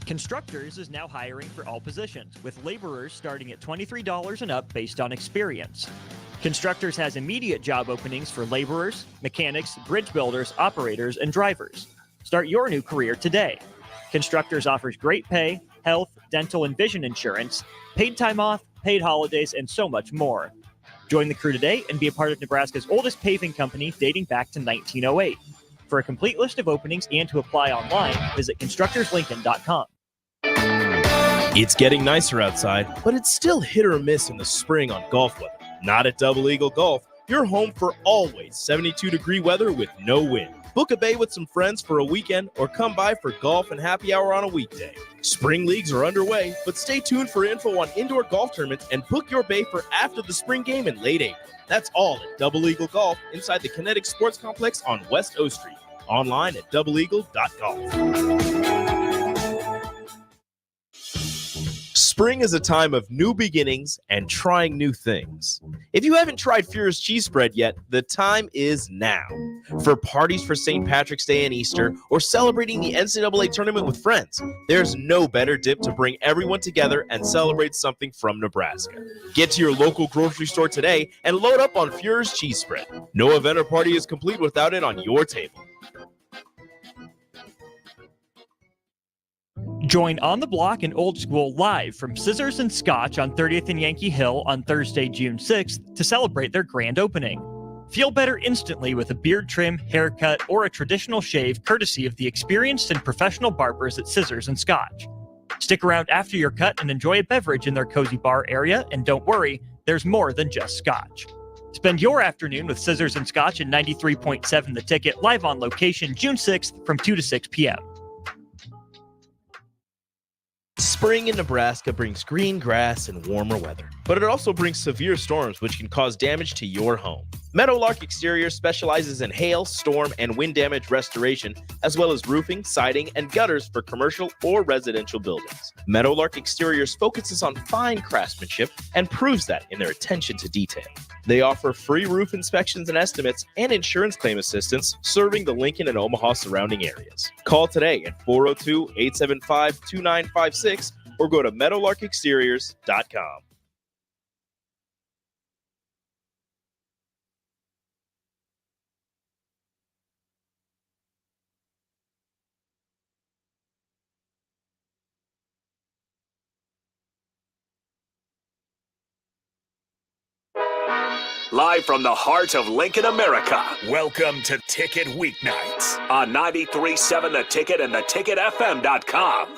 Constructors is now hiring for all positions, with laborers starting at $23 and up based on experience. Constructors has immediate job openings for laborers, mechanics, bridge builders, operators, and drivers. Start your new career today. Constructors offers great pay, health, dental, and vision insurance, paid time off, paid holidays, and so much more. Join the crew today and be a part of Nebraska's oldest paving company dating back to 1908. For a complete list of openings and to apply online, visit constructorslincoln.com. It's getting nicer outside, but it's still hit or miss in the spring on golf weather. Not at Double Eagle Golf. You're home for always 72-degree weather with no wind. Book a bay with some friends for a weekend or come by for golf and happy hour on a weekday. Spring leagues are underway, but stay tuned for info on indoor golf tournaments and book your bay for after the spring game in late April. That's all at Double Eagle Golf inside the Kinetic Sports Complex on West O Street. Online at doubleeagle.golf. Spring is a time of new beginnings and trying new things. If you haven't tried Furious Cheese Spread yet, the time is now. For parties for St. Patrick's Day and Easter, or celebrating the NCAA tournament with friends, there's no better dip to bring everyone together and celebrate something from Nebraska. Get to your local grocery store today and load up on Furious Cheese Spread. No event or party is complete without it on your table. Join On the Block and Old School live from Scissors and Scotch on 30th and Yankee Hill on Thursday, June 6th to celebrate their grand opening. Feel better instantly with a beard trim, haircut, or a traditional shave courtesy of the experienced and professional barbers at Scissors and Scotch. Stick around after your cut and enjoy a beverage in their cozy bar area, and don't worry, there's more than just Scotch. Spend your afternoon with Scissors and Scotch at 93.7 The Ticket, live on location June 6th from 2 to 6 p.m. Spring in Nebraska brings green grass and warmer weather, but it also brings severe storms which can cause damage to your home. Meadowlark Exterior specializes in hail, storm, and wind damage restoration, as well as roofing, siding, and gutters for commercial or residential buildings. Meadowlark Exteriors focuses on fine craftsmanship and proves that in their attention to detail. They offer free roof inspections and estimates and insurance claim assistance, serving the Lincoln and Omaha surrounding areas. Call today at 402-875-2956 or go to meadowlarkexteriors.com. Live from the heart of Lincoln, America, welcome to Ticket Weeknights on 93.7 The Ticket and theticketfm.com.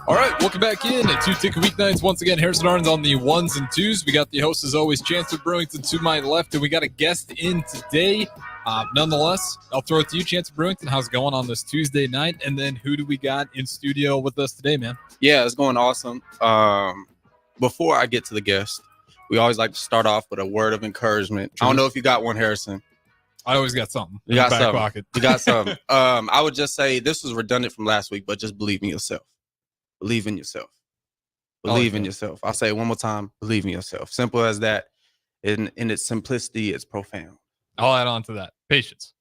All right, welcome back in to Ticket Weeknights. Once again, Harrison Arden's on the ones and twos. We got the host, as always, Chancellor Brewington to my left, and we got a guest in today. Nonetheless, I'll throw it to you, Chancellor Brewington. How's it going on this Tuesday night? And then who do we got in studio with us today, man? Yeah, it's going awesome. Before I get to the guest, we always like to start off with a word of encouragement. True. I don't know if you got one, Harrison. I always got something. You got something. Pocket. You got something. I would just say this was redundant from last week, but just believe in yourself. Believe in yourself. Believe in yourself. I'll say it one more time. Believe in yourself. Simple as that. In its simplicity, it's profound. I'll add on to that. Patience.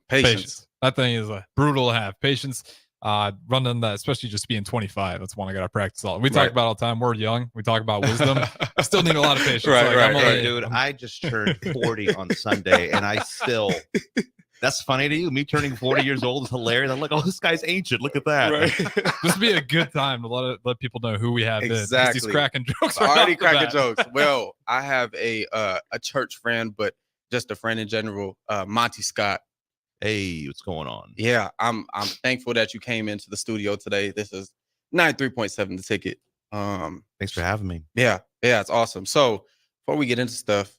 Patience. That thing is brutal to have. Patience. Running that, especially just being 25. That's one I got to practice all. We talk about all the time. We're young. We talk about wisdom. I still need a lot of patience. Right. Dude, I just turned 40 on Sunday, and I still... That's funny to you. Me turning 40 years old is hilarious. I'm like, oh, this guy's ancient. Look at that. Right. This would be a good time to let people know who we have. Exactly. He's cracking jokes. Already cracking jokes. Well, I have a church friend, but just a friend in general, Monte Scott. Hey, what's going on? Yeah, I'm thankful that you came into the studio today. This is 93.7 The Ticket. Thanks for having me. Yeah, it's awesome. So before we get into stuff,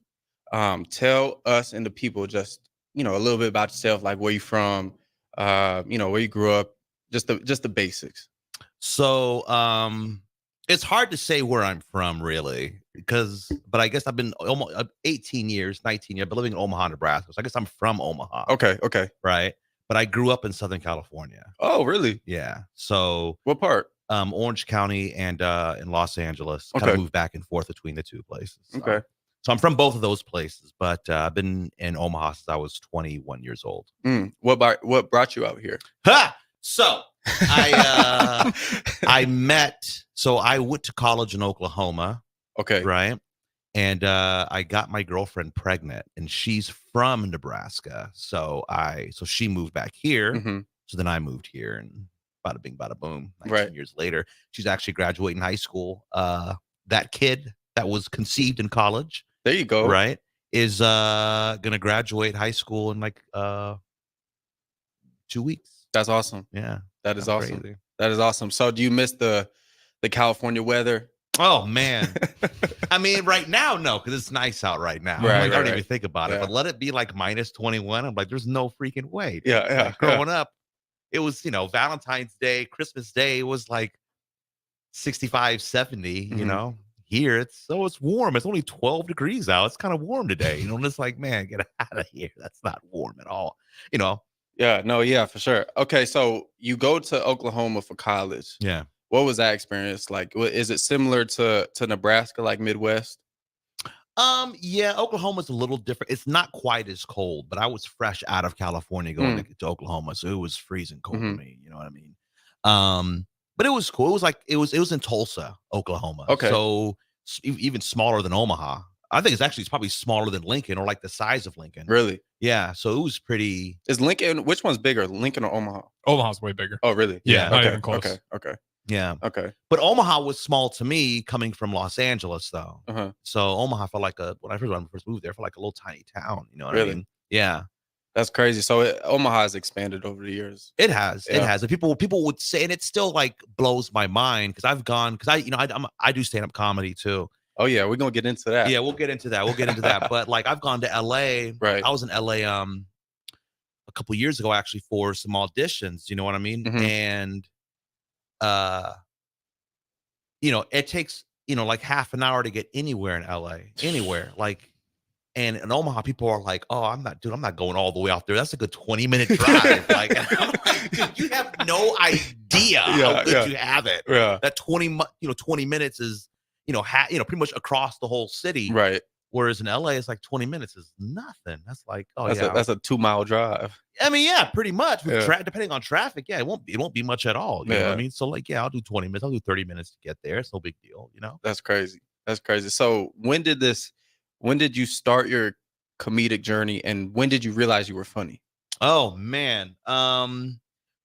tell us and the people just a little bit about yourself, like where you from, where you grew up, just the basics. So it's hard to say where I'm from, really. but I guess I've been almost 18 years, 19 years, but living in Omaha, Nebraska. So I guess I'm from Omaha. Okay. Right. But I grew up in Southern California. Oh, really? Yeah. So What part? Orange County and in Los Angeles. Kind Okay. of moved back and forth between the two places. So. Okay. So I'm from both of those places, but I've been in Omaha since I was 21 years old. What brought you out here? Ha! So I went to college in Oklahoma. Okay. Right. And I got my girlfriend pregnant, and she's from Nebraska. So she moved back here. Mm-hmm. So then I moved here, and bada bing, bada boom. 19 Right. years later, she's actually graduating high school. That kid that was conceived in college. There you go. Right. Is gonna graduate high school in like 2 weeks. That's awesome. Yeah. That is awesome. Crazy. That is awesome. So do you miss the California weather? Oh man. I mean, right now, no, because it's nice out right now. Right, I don't right. even think about it. Yeah. But let it be like minus 21. I'm like, there's no freaking way. Dude. Yeah. Like, growing up, it was, Valentine's Day, Christmas Day, it was like 65, 70, Mhm. Here it's warm. It's only 12 degrees out. It's kind of warm today. And it's like, man, get out of here. That's not warm at all. Yeah. No. Yeah. For sure. Okay. So you go to Oklahoma for college. Yeah. What was that experience like? Is it similar to Nebraska, like Midwest? Yeah, Oklahoma's a little different. It's not quite as cold, but I was fresh out of California going to Oklahoma, so it was freezing cold to me. You know what I mean? But it was cool. It was like it was in Tulsa, Oklahoma. Okay. So even smaller than Omaha. I think it's probably smaller than Lincoln, or like the size of Lincoln. Really? Yeah. So it was pretty. Is Lincoln? Which one's bigger, Lincoln or Omaha? Omaha's way bigger. Oh, really? Yeah, not Okay. even close. Okay. Yeah. Okay. But Omaha was small to me coming from Los Angeles, though. Uh-huh. So Omaha felt like when I first moved there, felt like a little tiny town. You know what I Really? mean? Yeah. That's crazy. So Omaha has expanded over the years. It has. Yeah. It has. And people would say, and it still like blows my mind because I've gone I do stand up comedy too. Oh yeah, we're gonna get into that. Yeah, we'll get into that. But like I've gone to LA. Right. I was in LA a couple years ago actually for some auditions. You know what I mean? Mhm. And it takes like half an hour to get anywhere in LA. Anywhere like. And in Omaha, people are like, "Oh, I'm not going all the way out there. That's a good 20-minute drive." Like, and I'm like, dude, you have no idea how good you have it. Yeah. That 20 minutes is, pretty much across the whole city. Right. Whereas in LA, it's like 20 minutes is nothing. That's like, That's a 2-mile drive. I mean, yeah, pretty much. With Yeah. depending on traffic, it won't be much at all. You know what Yeah. I mean? So like, yeah, I'll do 20 minutes. I'll do 30 minutes to get there. It's no big deal. That's crazy. So when did you start your comedic journey, and when did you realize you were funny? Oh man.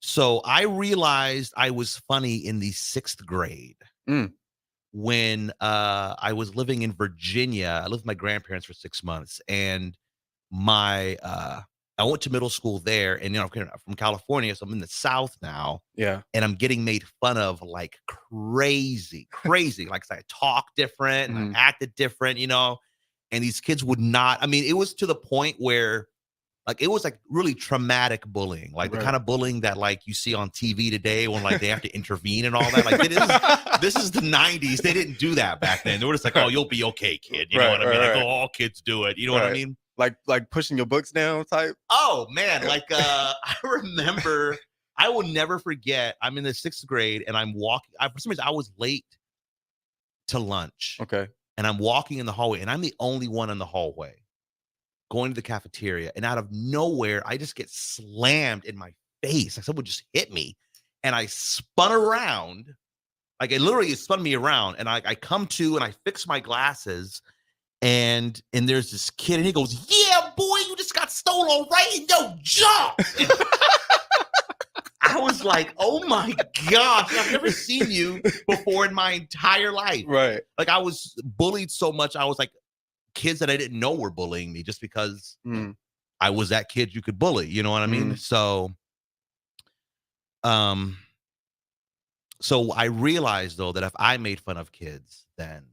So I realized I was funny in the 6th grade when I was living in Virginia. I lived with my grandparents for 6 months, and I went to middle school there, and I'm from California, so I'm in the South now. Yeah. And I'm getting made fun of like crazy. Like I talk different, and I acted different, and these kids would not. I mean, it was to the point where like it was like really traumatic bullying, like the kind of bullying that like you see on TV today when like they have to intervene and all that. Like this is the 90s. They didn't do that back then. They were just like, "Oh, you'll be okay, kid." You know what I mean? Like, "Oh, all kids do it." You know what I mean? Like pushing your books down type. Oh man, like I remember, I will never forget. I'm in the 6th grade and I'm walking. For some reason, I was late to lunch. Okay. And I'm walking in the hallway, and I'm the only one in the hallway going to the cafeteria. And out of nowhere, I just get slammed in my face. Like someone just hit me, and I spun around. Like it literally spun me around, and I come to, and I fix my glasses. And there's this kid, and he goes, "Yeah, boy, you just got stolen, right? No, jump!" I was like, "Oh my gosh, I've never seen you before in my entire life." Right. Like I was bullied so much, I was like, kids that I didn't know were bullying me just because I was that kid you could bully. You know what I mean? So I realized though that if I made fun of kids, then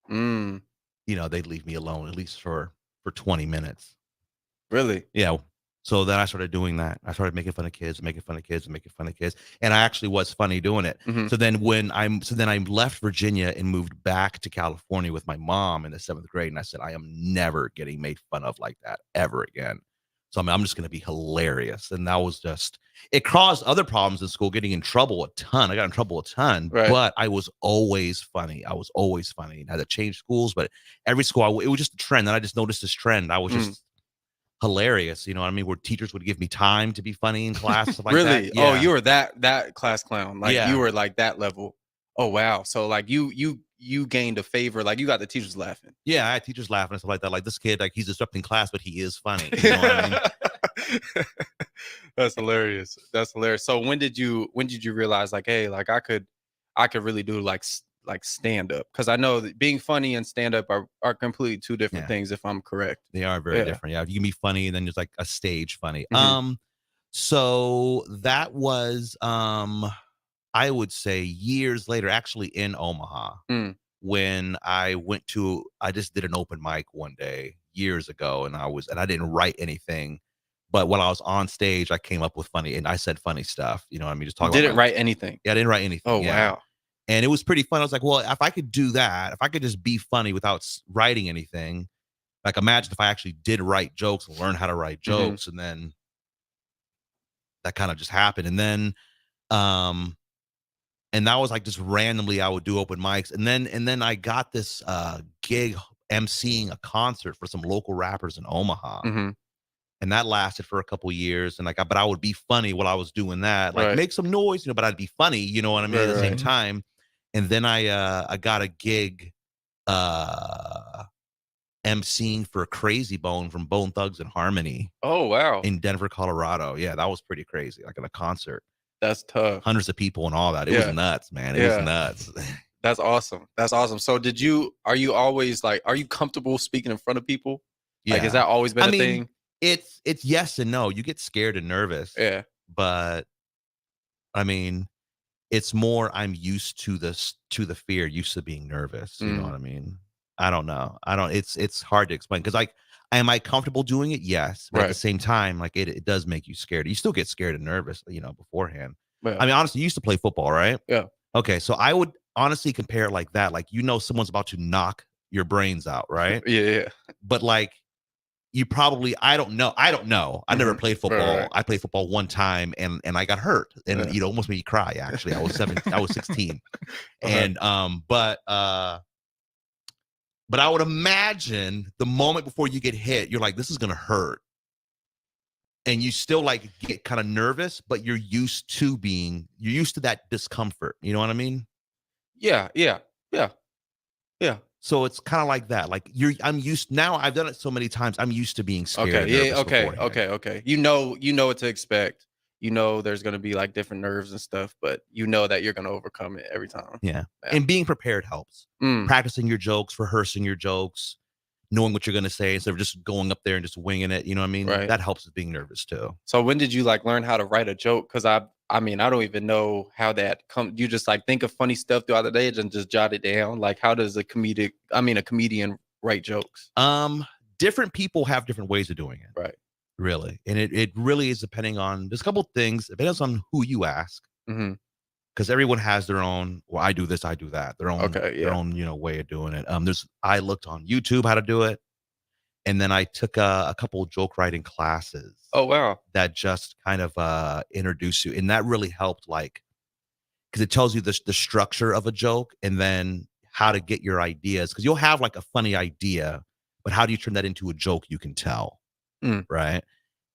they'd leave me alone at least for 20 minutes. Really? Yeah. So then I started doing that. I started making fun of kids, making fun of kids, and making fun of kids. And I actually was funny doing it. Mhm. So then I left Virginia and moved back to California with my mom in the 7th grade. And I said, I am never getting made fun of like that ever again. So I'm just going to be hilarious. And that was just, it caused other problems in school, getting in trouble a ton. I got in trouble a ton, Right. but I was always funny. I was always funny. I had to change schools, but every school, it was just a trend. And I just noticed this trend. I was just hilarious, you know what I mean? Where teachers would give me time to be funny in class, stuff like Really? that. Oh, Yeah. you were that class clown. Like Yeah. you were like that level. Oh wow. So like you gained a favor. Like you got the teachers laughing. Yeah, I had teachers laughing and stuff like that. Like this kid, like he's disrupting class, but he is funny. You know what I mean? That's hilarious. That's hilarious. So when did you realize like, hey, like I could really do like stand up? Because I know that being funny and stand up are completely two different things, if I'm correct. They are very different. Yeah, you can be funny and then there's like a stage funny. Mhm. So that was I would say years later, actually in Omaha, when I just did an open mic one day years ago, and I didn't write anything, but when I was on stage, I came up with funny, and I said funny stuff. You know what I mean? Just talking. Didn't write anything. Yeah, I didn't write anything. Oh yeah. wow. And it was pretty fun. I was like, well, if I could do that, if I could just be funny without writing anything, like imagine if I actually did write jokes and learn how to write jokes, and then that kind of just happened. And then, and that was like just randomly I would do open mics. And then I got this gig emceeing a concert for some local rappers in Omaha. And that lasted for a couple years. And but I would be funny while I was doing that, like make some noise, but I'd be funny, you know what I mean? At the same time. And then I got a gig emceeing for Crazy Bone from Bone Thugs and Harmony. Oh wow. In Denver, Colorado. Yeah, that was pretty crazy. Like in a concert. That's tough. Hundreds of people and all that. It was nuts, man. It was nuts. That's awesome. That's awesome. So are you always like, are you comfortable speaking in front of people? Yeah. Like, has that always been a thing? It's yes and no. You get scared and nervous. Yeah. But I mean, it's more I'm used to the fear, used to being nervous. You know what I mean? I don't know. It's hard to explain. Because like, am I comfortable doing it? Yes. But at the same time, like it does make you scared. You still get scared and nervous, you know, beforehand. Yeah. I mean, honestly, you used to play football, right? Yeah. Okay. So I would honestly compare it like that. Like, you know, someone's about to knock your brains out, right? Yeah. But like, you probably, I don't know. I never played football. Right. I played football one time and I got hurt, and it almost made me cry. Actually, I was 16. And but I would imagine the moment before you get hit, you're like, this is gonna hurt, and you still like get kind of nervous, but you're used to that discomfort. You know what I mean? Yeah. So it's kind of like that. Like I'm used now. I've done it so many times. I'm used to being scared. Okay. Yeah. Okay. You know what to expect. You know there's gonna be like different nerves and stuff, but you know that you're gonna overcome it every time. Yeah. And being prepared helps. Practicing your jokes, rehearsing your jokes, knowing what you're gonna say instead of just going up there and just winging it. You know what I mean? Right. That helps with being nervous too. So when did you like learn how to write a joke? Because I mean, I don't even know how that comes. You just like think of funny stuff throughout the day and just jot it down. Like, how does a comedian write jokes? Different people have different ways of doing it. Right. Really. And it really is depending on, there's a couple of things. It depends on who you ask. Because everyone has their own, well, I do this, I do that. Their own, you know, way of doing it. I looked on YouTube how to do it. And then I took a couple of joke writing classes. Oh, wow. That just kind of introduce you. And that really helped, like, because it tells you the structure of a joke and then how to get your ideas. Because you'll have like a funny idea, but how do you turn that into a joke you can tell? Right.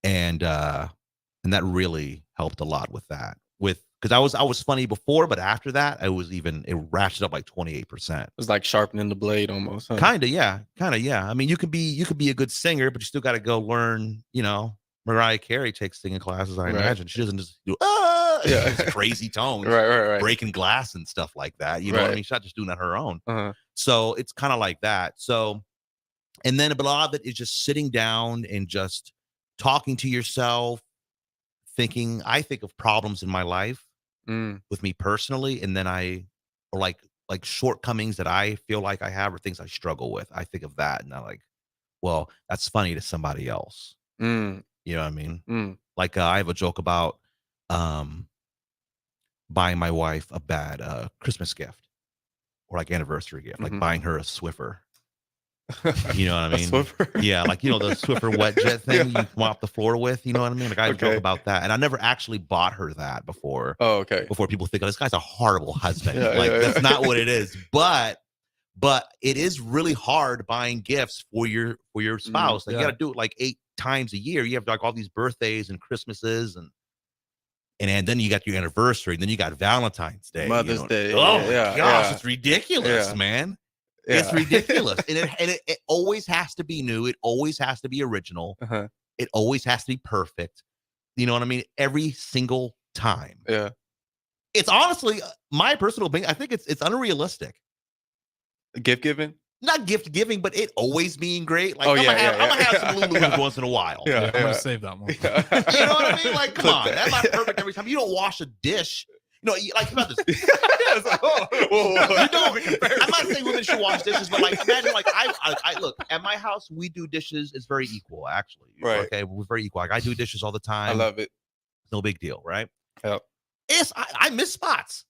And that really helped a lot with that. Because I was funny before, but after that, it ratcheted up like 28%. It was like sharpening the blade almost. Huh? Kind of, yeah. I mean, you could be a good singer, but you still got to go learn. You know, Mariah Carey takes singing classes. I imagine she doesn't just do crazy tones, right, breaking glass and stuff like that. You know what I mean? She's not just doing that her own. So it's kind of like that. So, and then a lot of it is just sitting down and just talking to yourself, thinking. I think of problems in my life. With me personally, and then or like shortcomings that I feel like I have or things I struggle with. I think of that and I'm like, well, that's funny to somebody else. You You know what I mean? Mm. Like I have a joke about buying my wife a bad Christmas gift or like anniversary gift, like buying her a Swiffer. You know what I mean? Swiffer? Yeah, like the Swiffer wet jet thing you mop the floor with. You know what I mean? Like I have a joke about that, and I never actually bought her that before. Oh, okay. Before people think, oh, this guy's a horrible husband. Yeah, That's not what it is. But it is really hard buying gifts for your spouse. Like you got to do it like 8 times a year. You have like all these birthdays and Christmases and then you got your anniversary, and then you got Valentine's Day, Mother's Day. Oh my gosh, it's ridiculous, man. Yeah. It's ridiculous. And it always has to be new. It always has to be original. It always has to be perfect. You know what I mean? Every single time. Yeah. It's honestly my personal opinion. I think it's unrealistic. Gift giving? Not gift giving, but it always being great. Like Oh, I'm gonna yeah. have some Lulu's once in a while. Yeah, I'm gonna save that one. You know what I mean? Like, come on, that's not perfect every time. You don't wash a dish. You know, like about this. It's like, You don't. I'm not saying women should wash dishes, but like imagine, like I look at my house. We do dishes. It's very equal, actually. Right. Okay, we're very equal. Like I do dishes all the time. I love it. No big deal, right? Yep. I miss spots.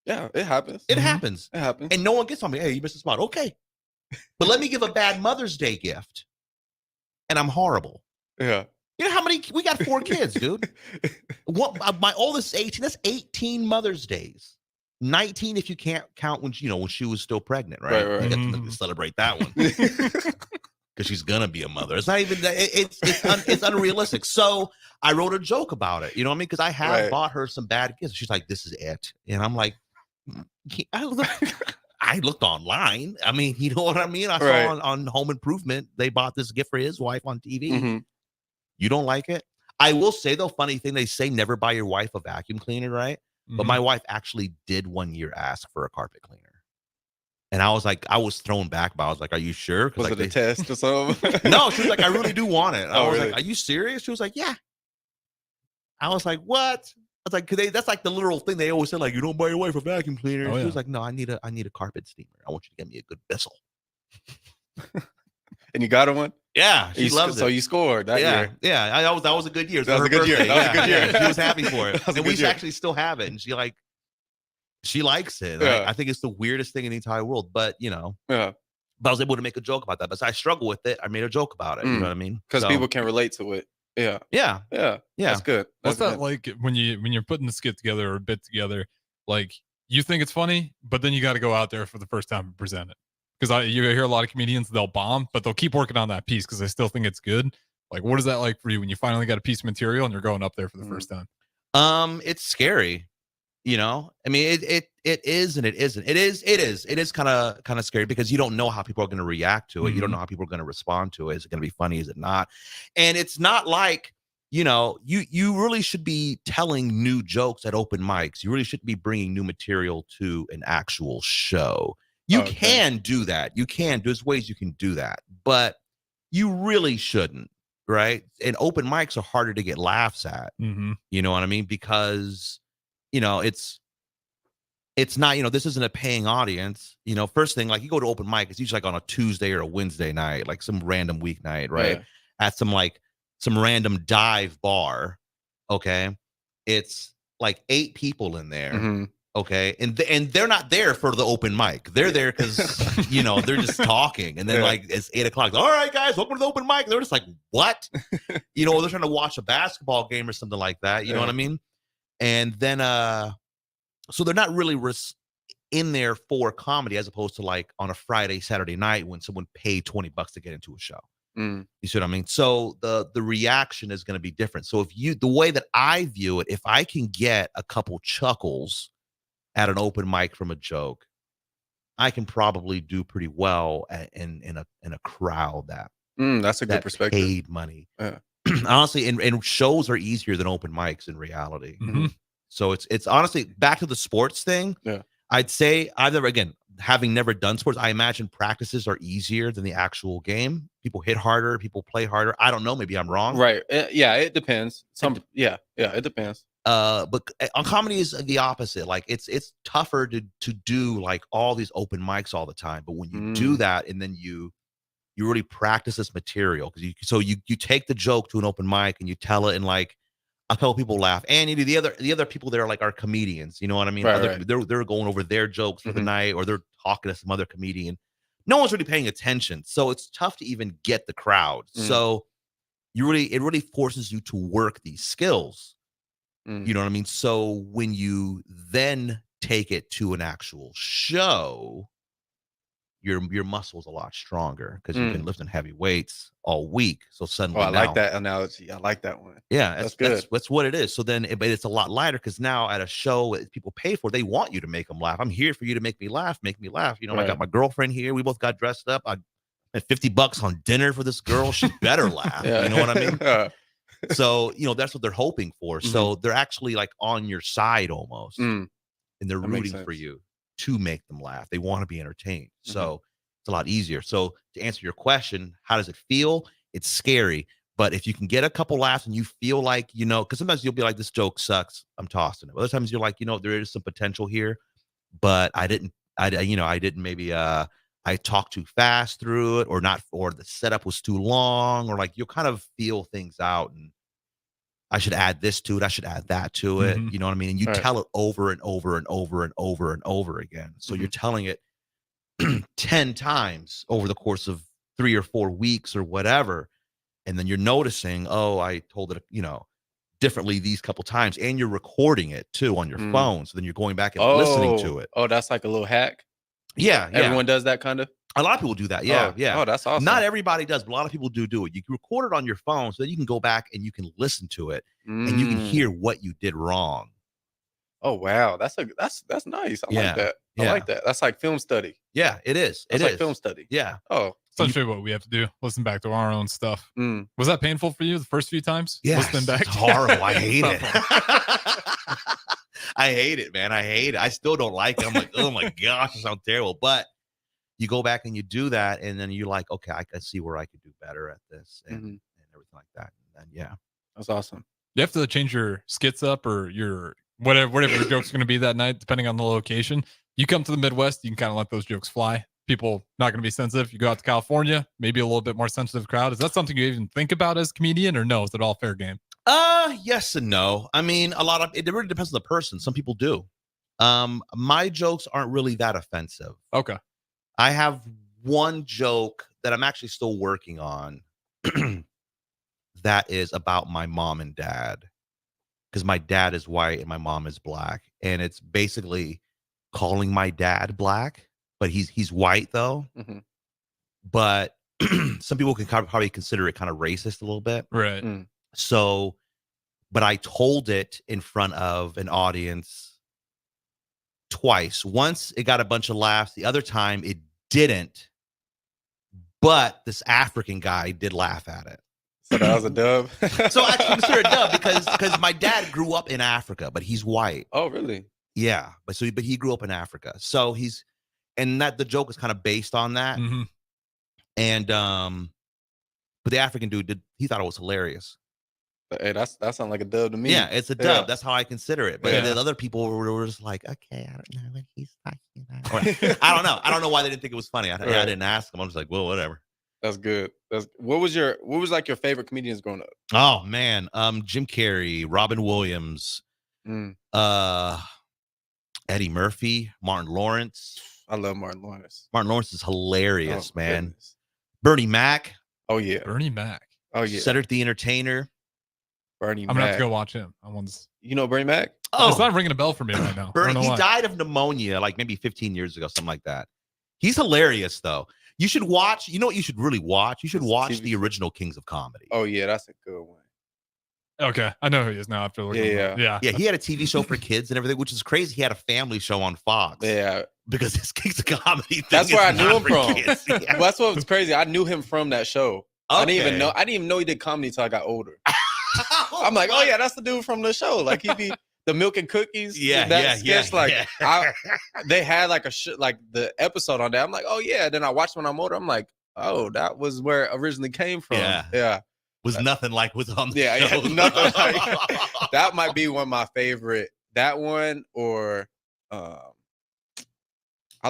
Yeah, it happens. It happens. It happens. And no one gets on me. Hey, you missed a spot. Okay. But let me give a bad Mother's Day gift. And I'm horrible. Yeah. You know how many? We got 4 kids, dude. My oldest is 18. That's 18 Mother's Days. 19 if you can't count when she was still pregnant, right? Right. You get to celebrate that one. Because she's gonna be a mother. It's not even it's unrealistic. So I wrote a joke about it. You know what I mean? Because I have bought her some bad gifts. She's like, "This is it," and I'm like, I looked online. I mean, you know what I mean? I saw on Home Improvement they bought this gift for his wife on TV. You don't like it? I will say though, funny thing, they say never buy your wife a vacuum cleaner, right? But my wife actually did one year ask for a carpet cleaner. And I was like, I was thrown back, but I was like, are you sure? Was like, it a test or something? No, she was like, I really do want it. I was really? like, are you serious? She was like, yeah. I was like, what? I was like, that's like the literal thing they always say, like, you don't buy your wife a vacuum cleaner. She was like, no, I need a carpet steamer. I want you to get me a good Bissell. And you got her one? Yeah, she loves it. So you scored that year. Yeah, that was a good year. That was a good year. That was a good year. She was happy for it. And we year. actually still have it. And she likes it. Yeah. I think it's the weirdest thing in the entire world. But, Yeah. but I was able to make a joke about that. But I struggle with it. I made a joke about it. You know what I mean? Because people can relate to it. Yeah. Yeah. That's good. What's that like when you're putting the skit together or a bit together? Like you think it's funny, but then you got to go out there for the first time and present it. Because you hear a lot of comedians, they'll bomb, but they'll keep working on that piece because they still think it's good. Like, what is that like for you when you finally got a piece of material and you're going up there for the first time? It's scary. You know, I mean, it is and it isn't. It is kind of scary because you don't know how people are going to react to it. You don't know how people are going to respond to it. Is it going to be funny? Is it not? And it's not like, you really should be telling new jokes at open mics. You really shouldn't be bringing new material to an actual show. You can do that. There's ways you can do that, but you really shouldn't, right? And open mics are harder to get laughs at. You know what I mean? Because, it's not, this isn't a paying audience. First thing, like you go to open mic, it's usually like on a Tuesday or a Wednesday night, like some random weeknight, right? At some random dive bar. Okay. It's like 8 people in there. Okay. And they're not there for the open mic. They're there because, they're just talking. And then like it's 8 o'clock. All right, guys, welcome to the open mic. And they're just like, what? They're trying to watch a basketball game or something like that. You know what I mean? And then, so they're not really in there for comedy as opposed to like on a Friday, Saturday night when someone paid $20 to get into a show. You see what I mean? So the reaction is going to be different. So the way that I view it, if I can get a couple chuckles at an open mic from a joke, I can probably do pretty well in a crowd that's a good perspective. Paid money. Honestly, and shows are easier than open mics in reality. So it's honestly back to the sports thing. Yeah, I'd say having never done sports, I imagine practices are easier than the actual game. People hit harder, people play harder. I don't know. Maybe I'm wrong. Right. Yeah, it depends. It depends. But on comedy is the opposite. Like it's tougher to do like all these open mics all the time. But when you do that and then you you really practice this material because you take the joke to an open mic and you tell it in like a couple people laugh, and the other people there like are comedians. You know what I mean? Right. They're going over their jokes for the night, or they're talking to some other comedian. No one's really paying attention, so it's tough to even get the crowd. So it really forces you to work these skills. You know what I mean? So when you then take it to an actual show, your muscle's a lot stronger because you've been lifting heavy weights all week. So suddenly, like that analogy. I like that one. Yeah, that's good. That's what it is. So then, but it's a lot lighter because now at a show that people pay for, they want you to make them laugh. I'm here for you to make me laugh. You know, I got my girlfriend here. We both got dressed up. I spent $50 on dinner for this girl. She better laugh. You know what I mean? So, you know, that's what they're hoping for. So they're actually like on your side almost, and they're rooting for you to make them laugh. They want to be entertained. So it's a lot easier. So to answer your question, how does it feel? It's scary. But if you can get a couple laughs and you feel like, you know, because sometimes you'll be like, this joke sucks, I'm tossing it. Other times you're like, you know, there is some potential here, but I didn't maybe I talked too fast through it, or not, or the setup was too long, or like you'll kind of feel things out, and I should add this to it, I should add that to it. You know what I mean? And you tell it over and over and over and over and over again. So you're telling it 10 times over the course of 3 or 4 weeks or whatever. And then you're noticing, oh, I told it, you know, differently these couple times, and you're recording it too on your phone. So then you're going back and listening to it. Oh, that's like a little hack. Yeah. Everyone does that kind of. A lot of people do that. Yeah. Oh, that's awesome. Not everybody does, but a lot of people do it. You can record it on your phone so that you can go back and you can listen to it and you can hear what you did wrong. Oh, wow. That's nice. I like that. I like that. That's like film study. Yeah, it is. It's like film study. Yeah. Oh, essentially what we have to do, listen back to our own stuff. Was that painful for you the first few times? Yeah, listening back? It's horrible. I hate it. I hate it, man. I hate it. I still don't like it. I'm like, oh my gosh, it sounds terrible. But you go back and you do that, and then you're like, okay, I can see where I could do better at this, and everything like that. And yeah, that's awesome. You have to change your skits up, or your whatever your joke's going to be that night, depending on the location. You come to the Midwest, you can kind of let those jokes fly. People not going to be sensitive. You go out to California, maybe a little bit more sensitive crowd. Is that something you even think about as a comedian, or no? Is it all fair game? Yes and no. I mean, it really depends on the person. Some people do. My jokes aren't really that offensive. Okay. I have one joke that I'm actually still working on that is about my mom and dad, because my dad is white and my mom is black, and it's basically calling my dad black, but he's white though. But some people can probably consider it kind of racist a little bit, right? So, but I told it in front of an audience twice. Once it got a bunch of laughs. The other time it didn't. But this African guy did laugh at it. So that was a dub. So I consider it a dub because my dad grew up in Africa, but he's white. Oh, really? Yeah, but he grew up in Africa. So the joke is kind of based on that. And but the African dude he thought it was hilarious. Hey, that sounds like a dub to me. Yeah, it's a dub. Yeah. That's how I consider it. But then other people were just like, okay, I don't know what he's talking about. I don't know. I don't know why they didn't think it was funny. I didn't ask them. I'm just like, well, whatever. That's good. What was like your favorite comedians growing up? Oh man, Jim Carrey, Robin Williams, Eddie Murphy, Martin Lawrence. I love Martin Lawrence. Martin Lawrence is hilarious, man. Goodness. Bernie Mac. Oh yeah, Bernie Mac. Oh yeah, Cedric the Entertainer. Bernie Mac. I'm gonna have to go watch him. You know Bernie Mac? Oh, it's not ringing a bell for me right now. He died of pneumonia like maybe 15 years ago, something like that. He's hilarious though. You should watch. You know what you should really watch? You should watch the original Kings of Comedy. Oh yeah, that's a good one. Okay, I know who he is now after looking. Yeah. He had a TV show for kids and everything, which is crazy. He had a family show on Fox. Yeah, because his Kings of Comedy thing. That's where I knew him from. Well, that's what was crazy. I knew him from that show. Okay. I didn't even know he did comedy until I got older. I'm like, oh yeah, that's the dude from the show. Like he'd be the milk and cookies. They had like like the episode on that. I'm like, oh yeah. Then I watched when I'm older. I'm like, oh, that was where it originally came from. Yeah. Was nothing like what's on the show. Yeah, nothing like that. Might be one of my favorite. That one or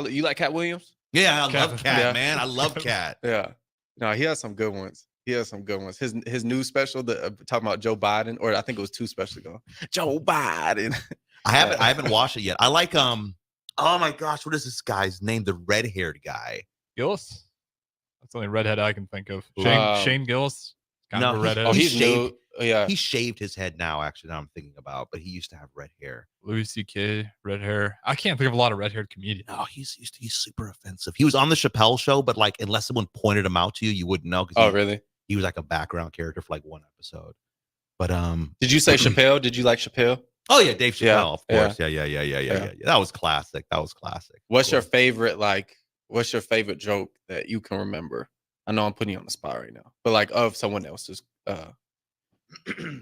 you like Cat Williams? Yeah, I love Cat, man. I love Cat. Yeah. No, he has some good ones. His new special, talking about Joe Biden, or I think it was 2 specials ago. Joe Biden. I haven't watched it yet. I like oh my gosh, what is this guy's name? The red-haired guy. Gillis? That's the only redhead I can think of. Wow. Shane Gillis? Kind of a redhead. he's shaved, new. Yeah. He shaved his head now, actually, now I'm thinking about, but he used to have red hair. Louis C.K., red hair. I can't think of a lot of red-haired comedians. No, he's super offensive. He was on the Chappelle show, but like unless someone pointed him out to you, you wouldn't know. Really? He was like a background character for like one episode. But did you say Chappelle? Did you like Chappelle? Oh yeah, Dave Chappelle, Yeah, of course. Yeah. That was classic. What's your favorite joke that you can remember? I know I'm putting you on the spot right now, but like of someone else's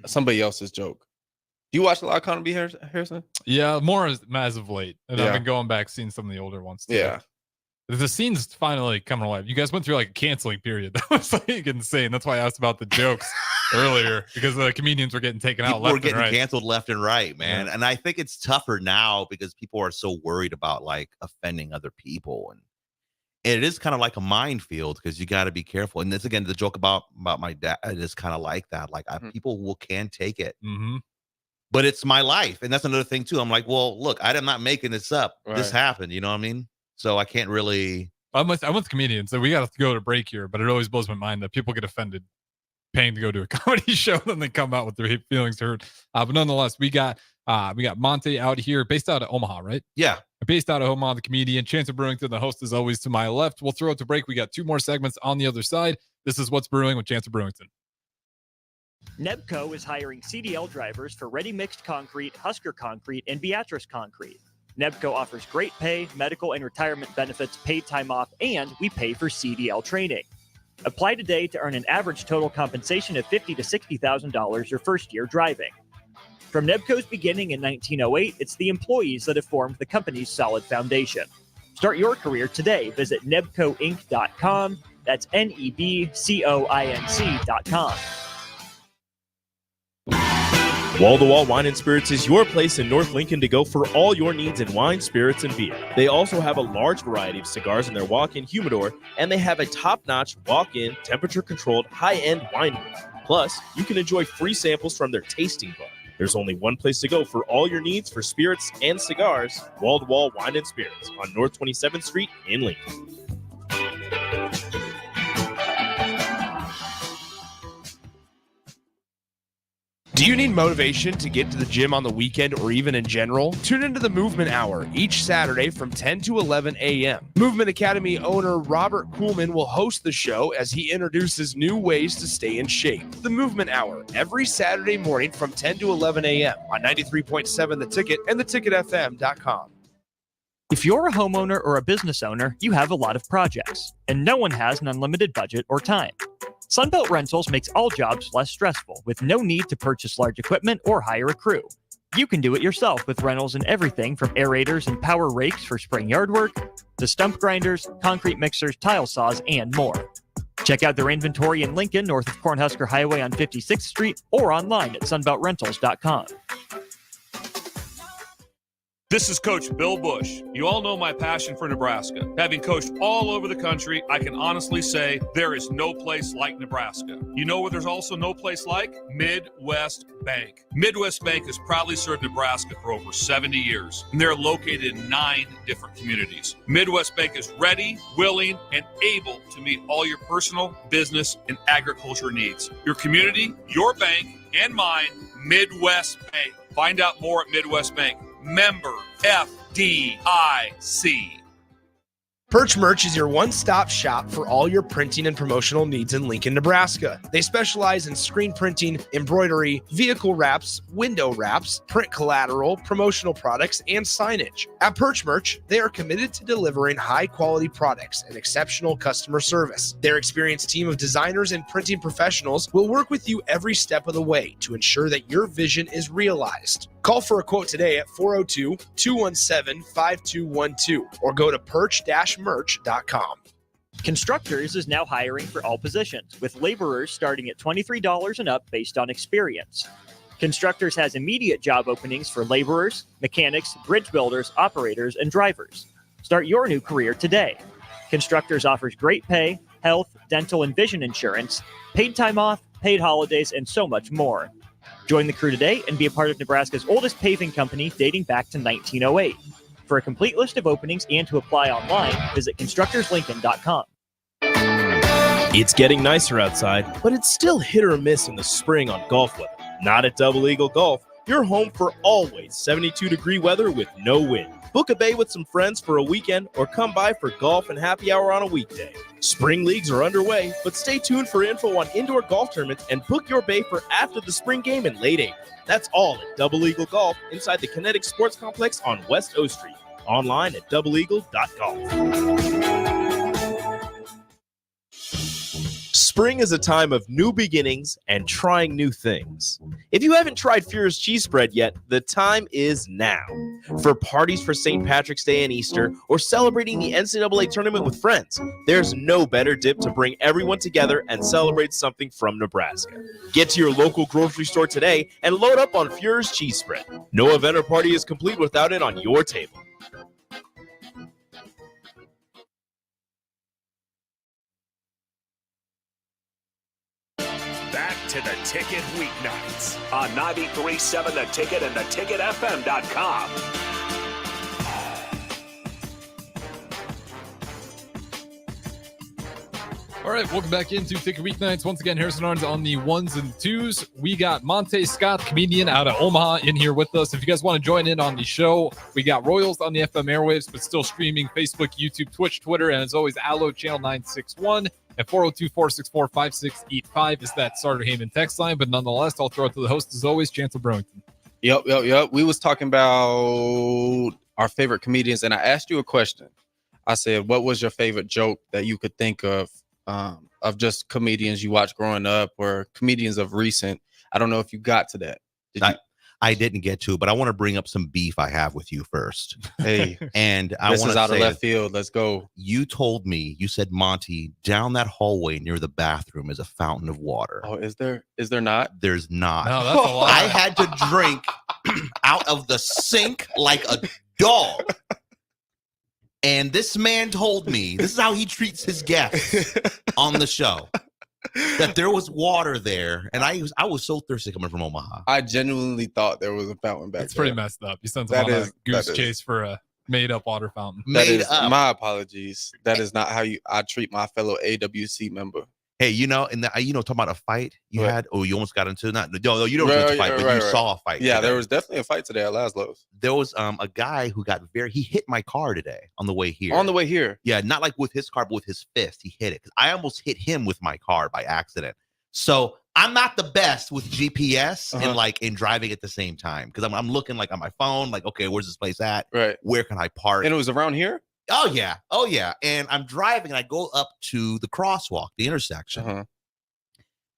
somebody else's joke. Do you watch a lot of Conor B. Harrison? Yeah, more as of late. And I've been going back, seeing some of the older ones too. Yeah. The scene's finally coming alive. You guys went through like a canceling period. That was like insane. That's why I asked about the jokes earlier, because the comedians were getting taken out. We're getting canceled left and right, man. Yeah. And I think it's tougher now because people are so worried about like offending other people, and it is kind of like a minefield because you got to be careful. And this again, the joke about my dad is kind of like that. Like people can take it, but it's my life, and that's another thing too. I'm like, well, look, I'm not making this up. Right. This happened. You know what I mean? So I can't really. I'm with comedians, so we got to go to break here. But it always blows my mind that people get offended paying to go to a comedy show, and then they come out with their feelings hurt. But nonetheless, we got Monte out here, based out of Omaha, right? Yeah, based out of Omaha, the comedian. Chancellor Brewington, the host, is always to my left. We'll throw it to break. We got 2 more segments on the other side. This is What's Brewing with Chancellor Brewington. Nebco is hiring CDL drivers for ready-mixed concrete, Husker concrete, and Beatrice concrete. Nebco offers great pay, medical and retirement benefits, paid time off, and we pay for CDL training. Apply today to earn an average total compensation of $50,000 to $60,000 your first year driving. From Nebco's beginning in 1908, it's the employees that have formed the company's solid foundation. Start your career today. Visit nebcoinc.com. That's NEBCOINC.com. Wall-to-Wall Wine and Spirits is your place in North Lincoln to go for all your needs in wine, spirits, and beer. They also have a large variety of cigars in their walk-in humidor, and they have a top-notch walk-in, temperature-controlled, high-end wine room. Plus, you can enjoy free samples from their tasting bar. There's only one place to go for all your needs for spirits and cigars: Wall-to-Wall Wine and Spirits on North 27th Street in Lincoln. Do you need motivation to get to the gym on the weekend or even in general? Tune into the Movement Hour each Saturday from 10 to 11 a.m. Movement Academy owner Robert Kuhlman will host the show as he introduces new ways to stay in shape. The Movement Hour every Saturday morning from 10 to 11 a.m. on 93.7 The Ticket and theticketfm.com. If you're a homeowner or a business owner, you have a lot of projects, and no one has an unlimited budget or time. Sunbelt Rentals makes all jobs less stressful with no need to purchase large equipment or hire a crew. You can do it yourself with rentals in everything from aerators and power rakes for spring yard work to stump grinders, concrete mixers, tile saws, and more. Check out their inventory in Lincoln, north of Cornhusker Highway on 56th Street, or online at sunbeltrentals.com. This is Coach Bill Bush. You all know my passion for Nebraska. Having coached all over the country, I can honestly say there is no place like Nebraska. You know where there's also no place like? Midwest Bank. Midwest Bank has proudly served Nebraska for over 70 years, and they're located in 9 different communities. Midwest Bank is ready, willing, and able to meet all your personal, business, and agriculture needs. Your community, your bank, and mine, Midwest Bank. Find out more at Midwest Bank. Member FDIC. Perch Merch is your one-stop shop for all your printing and promotional needs in Lincoln, Nebraska. They specialize in screen printing, embroidery, vehicle wraps, window wraps, print collateral, promotional products, and signage. At Perch Merch, they are committed to delivering high-quality products and exceptional customer service. Their experienced team of designers and printing professionals will work with you every step of the way to ensure that your vision is realized. Call for a quote today at 402-217-5212 or go to perch-merch.com. Constructors is now hiring for all positions, with laborers starting at $23 and up based on experience. Constructors has immediate job openings for laborers, mechanics, bridge builders, operators, and drivers. Start your new career today. Constructors offers great pay, health, dental, and vision insurance, paid time off, paid holidays, and so much more. Join the crew today and be a part of Nebraska's oldest paving company dating back to 1908. For a complete list of openings and to apply online, visit constructorslincoln.com. It's getting nicer outside, but it's still hit or miss in the spring on golf weather. Not at Double Eagle Golf. You're home for always 72-degree weather with no wind. Book a bay with some friends for a weekend or come by for golf and happy hour on a weekday. Spring leagues are underway, but stay tuned for info on indoor golf tournaments and book your bay for after the spring game in late April. That's all at Double Eagle Golf inside the Kinetic Sports Complex on West O Street. Online at doubleeagle.golf. Spring is a time of new beginnings and trying new things. If you haven't tried Fuhrer's cheese spread yet, the time is now. For parties for St. Patrick's Day and Easter, or celebrating the NCAA tournament with friends, there's no better dip to bring everyone together and celebrate something from Nebraska. Get to your local grocery store today and load up on Fuhrer's cheese spread. No event or party is complete without it on your table. Back to the Ticket weeknights on 93.7 The Ticket and theticketfm.com. All right, welcome back into Ticket Weeknights. Once again, Harrison Arns on the ones and twos. We got Monte Scott, comedian out of Omaha, in here with us. If you guys want to join in on the show, we got Royals on the FM airwaves, but still streaming Facebook, YouTube, Twitch, Twitter, and as always, Allo Channel 961 at 402-464-5685 is that Starter Heyman text line. But nonetheless, I'll throw it to the host as always, Chancellor Brewington. Yep. We was talking about our favorite comedians, and I asked you a question. I said, what was your favorite joke that you could think of just comedians you watched growing up or comedians of recent? I don't know if you got to that. I didn't get to, but I want to bring up some beef I have with you first. Hey, and I this want is to out say of left field. Let's go. You told me, you said, Monty, down that hallway near the bathroom is a fountain of water. Oh, is there not? There's not. No, that's a lie. I had to drink out of the sink like a dog. And this man told me, this is how he treats his guests on the show, that there was water there. And I was so thirsty coming from Omaha. I genuinely thought there was a fountain back there. It's pretty messed up. You sent them on a goose chase for a made-up water fountain. My apologies. That is not how I treat my fellow AWC member. Hey, talking about a fight you had, you almost got into, no, you don't get to fight, but you saw a fight. Yeah, today. there was definitely a fight today at Laszlo's. There was a guy who he hit my car today on the way here. On the way here? Yeah, not like with his car, but with his fist. He hit it because I almost hit him with my car by accident. So I'm not the best with GPS and in driving at the same time because I'm looking like on my phone, like, okay, where's this place at? Right. Where can I park? And it was around here? Oh yeah. And I'm driving and I go up to the crosswalk, the intersection.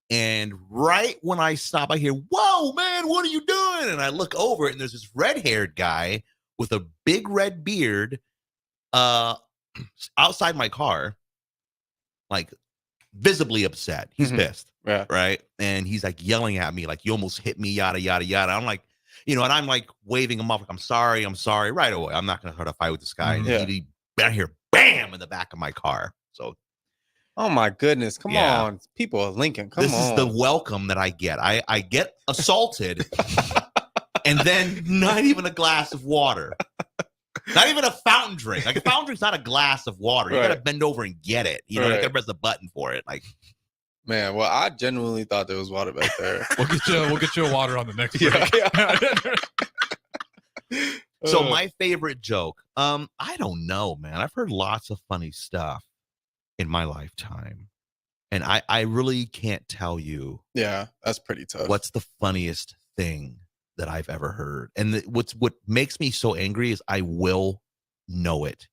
And right when I stop, I hear, "Whoa, man, what are you doing?" And I look over and there's this red-haired guy with a big red beard outside my car, like visibly upset. He's pissed. Yeah. Right. And he's like yelling at me, like, "You almost hit me, yada, yada, yada." I'm like, and I'm like waving him off, like, I'm sorry right away. I'm not going to start a fight with this guy. And he I hear bam in the back of my car. So, oh my goodness. Come on. People of Lincoln. This is the welcome that I get. I get assaulted and then not even a glass of water. Not even a fountain drink. Like a fountain drink's not a glass of water. You got to bend over and get it. You got to press the button for it. Like, man, well, I genuinely thought there was water back there. We'll get you a water on the next break. So my favorite joke, I don't know, man. I've heard lots of funny stuff in my lifetime, and I really can't tell you. Yeah, that's pretty tough. What's the funniest thing that I've ever heard? And what makes me so angry is I will know it.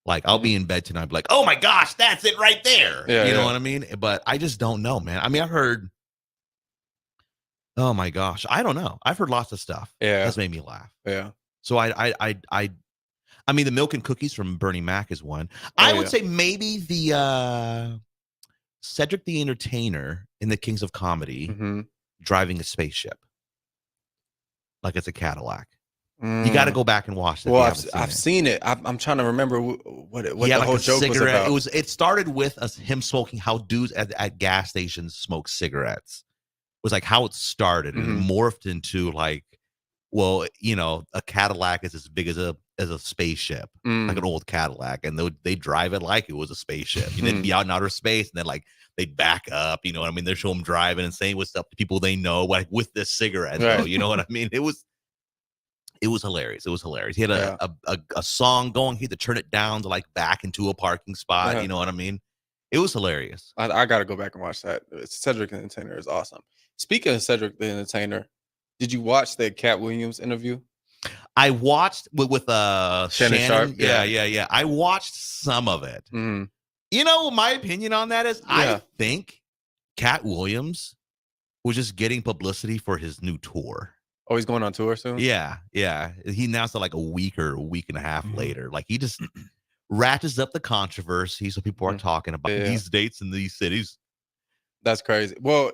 Like, I'll be in bed tonight, be like, "Oh my gosh, that's it right there." Yeah, you know what I mean? But I just don't know, man. I mean, I've heard, oh my gosh, I don't know. I've heard lots of stuff. Yeah, that's made me laugh. Yeah. So I mean, the milk and cookies from Bernie Mac is one. I would say maybe the Cedric the Entertainer in the Kings of Comedy driving a spaceship, like it's a Cadillac. You got to go back and watch that. Well, I've seen it. I'm trying to remember what the whole joke was about. It started with him smoking how dudes at gas stations smoke cigarettes. It was like how it started and it morphed into like, well, you know, a Cadillac is as big as a spaceship, like an old Cadillac, and they drive it like it was a spaceship. And they'd be out in outer space, and then like they'd back up. You know what I mean? They'd show them driving and saying what's up to people they know, like with this cigarette. Right. Though, you know what I mean? It was hilarious. It was hilarious. He had a song going. He had to turn it down to like back into a parking spot. You know what I mean? It was hilarious. I got to go back and watch that. Cedric the Entertainer is awesome. Speaking of Cedric the Entertainer, did you watch the Cat Williams interview? I watched with Shannon Sharp. Yeah. I watched some of it. You know, my opinion on that is I think Cat Williams was just getting publicity for his new tour. Oh, he's going on tour soon? Yeah. He announced it like a week and a half later. Like he just ratchets up the controversy so people are talking about these dates in these cities. That's crazy. Well,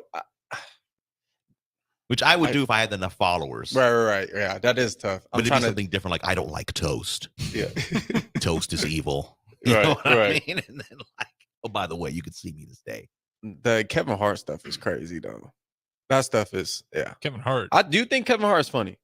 which I would do if I had enough followers. Right. Yeah, that is tough. But it'd be something different, like I don't like toast. Yeah. Toast is evil. You know what I mean? And then like, oh, by the way, you can see me this day. The Kevin Hart stuff is crazy though. That stuff is Kevin Hart. I do think Kevin Hart is funny.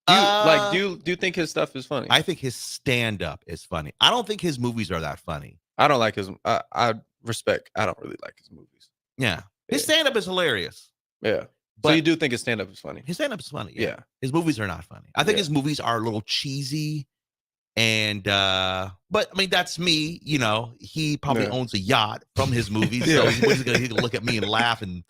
Do you think his stuff is funny? I think his stand-up is funny. I don't think his movies are that funny. I don't like his I don't really like his movies. Yeah. His stand-up is hilarious. Yeah. But so you do think his stand-up is funny? His stand-up is funny. Yeah. His movies are not funny. I think his movies are a little cheesy. And but I mean that's me, you know. He probably owns a yacht from his movies. So he's gonna look at me and laugh and